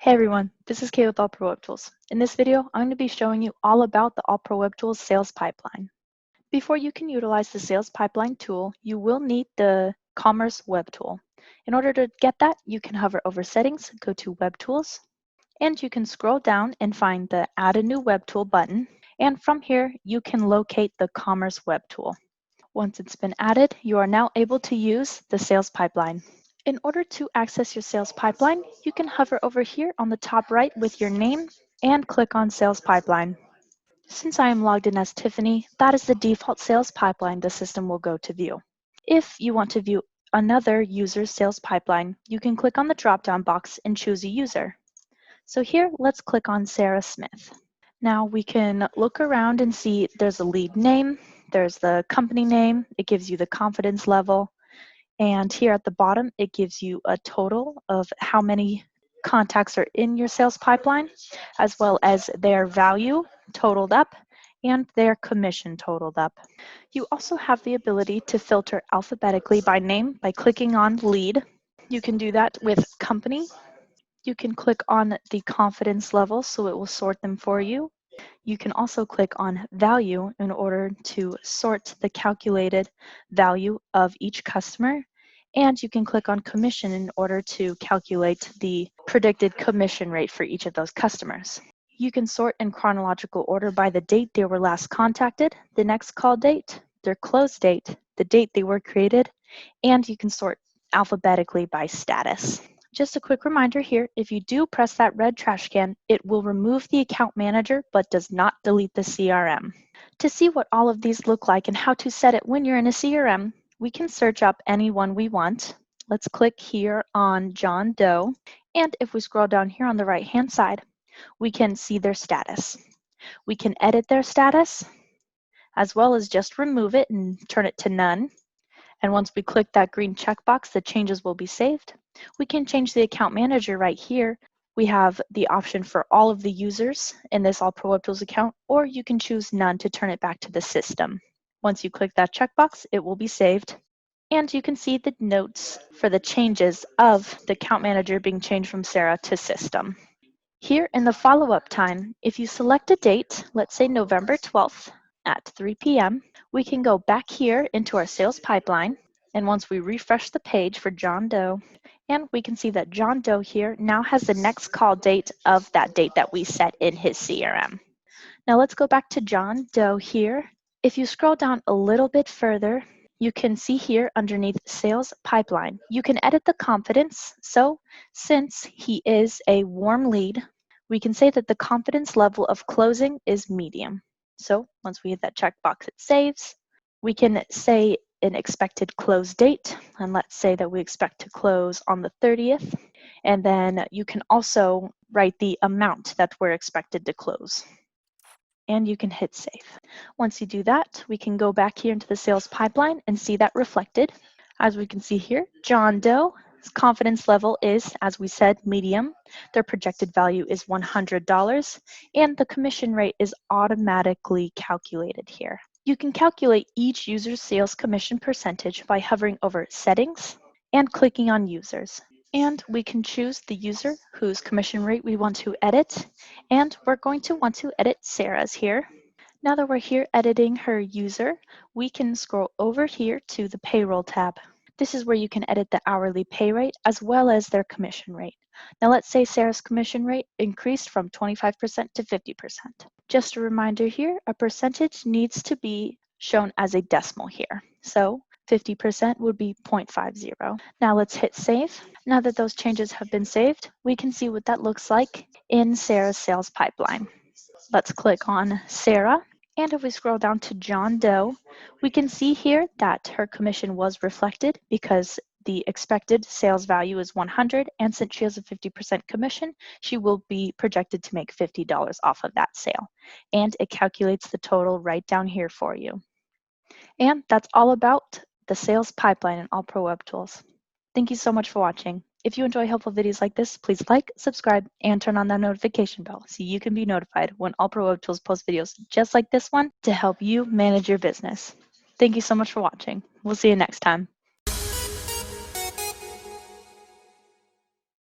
Hey everyone, this is Kay with AllProWebTools. In this video, I'm going to be showing you all about the AllProWebTools sales pipeline. Before you can utilize the sales pipeline tool, you will need the Commerce Web Tool. In order to get that, you can hover over Settings, go to Web Tools, and you can scroll down and find the Add a New Web Tool button. And from here, you can locate the Commerce Web Tool. Once it's been added, you are now able to use the sales pipeline. In order to access your sales pipeline, you can hover over here on the top right with your name and click on Sales Pipeline. Since I am logged in as Tiffany, that is the default sales pipeline the system will go to view. If you want to view another user's sales pipeline, you can click on the drop-down box and choose a user. So here, let's click on Sarah Smith. Now we can look around and see there's a lead name, there's the company name, it gives you the confidence level, and here at the bottom, it gives you a total of how many contacts are in your sales pipeline, as well as their value totaled up and their commission totaled up. You also have the ability to filter alphabetically by name by clicking on lead. You can do that with company. You can click on the confidence level so it will sort them for you. You can also click on value in order to sort the calculated value of each customer. And you can click on commission in order to calculate the predicted commission rate for each of those customers. You can sort in chronological order by the date they were last contacted, the next call date, their close date, the date they were created, and you can sort alphabetically by status. Just a quick reminder here, if you do press that red trash can, it will remove the account manager but does not delete the CRM. To see what all of these look like and how to set it when you're in a CRM, we can search up anyone we want. Let's click here on John Doe, and if we scroll down here on the right hand side, we can see their status. We can edit their status as well as just remove it and turn it to none. And once we click that green checkbox, the changes will be saved. We can change the account manager right here. We have the option for all of the users in this AllProWebTools account, or you can choose none to turn it back to the system. Once you click that checkbox, it will be saved. And you can see the notes for the changes of the account manager being changed from Sarah to system. Here in the follow-up time, if you select a date, let's say November 12th at 3 p.m., we can go back here into our sales pipeline. And once we refresh the page for John Doe, and we can see that John Doe here now has the next call date of that date that we set in his CRM. Now let's go back to John Doe here. If you scroll down a little bit further, you can see here underneath sales pipeline, you can edit the confidence. So since he is a warm lead, we can say that the confidence level of closing is medium. So once we hit that checkbox, it saves. We can say an expected close date, and let's say that we expect to close on the 30th. And then you can also write the amount that we're expected to close. And you can hit save. Once you do that, we can go back here into the sales pipeline and see that reflected. As we can see here, John Doe's confidence level is, as we said, medium. Their projected value is $100, and the commission rate is automatically calculated here. You can calculate each user's sales commission percentage by hovering over Settings and clicking on Users. And we can choose the user whose commission rate we want to edit, and we're going to want to edit Sarah's here. Now that we're here editing her user, we can scroll over here to the Payroll tab. This is where you can edit the hourly pay rate as well as their commission rate. Now let's say Sarah's commission rate increased from 25% to 50%. Just a reminder here, a percentage needs to be shown as a decimal here. So 50% would be 0.50. Now let's hit save. Now that those changes have been saved, we can see what that looks like in Sarah's sales pipeline. Let's click on Sarah. And if we scroll down to John Doe, we can see here that her commission was reflected because the expected sales value is 100, and since she has a 50% commission, she will be projected to make $50 off of that sale. And it calculates the total right down here for you. And that's all about the sales pipeline in AllProWebTools. Thank you so much for watching. If you enjoy helpful videos like this, please like, subscribe, and turn on that notification bell so you can be notified when AllProWebTools posts videos just like this one to help you manage your business. Thank you so much for watching. We'll see you next time.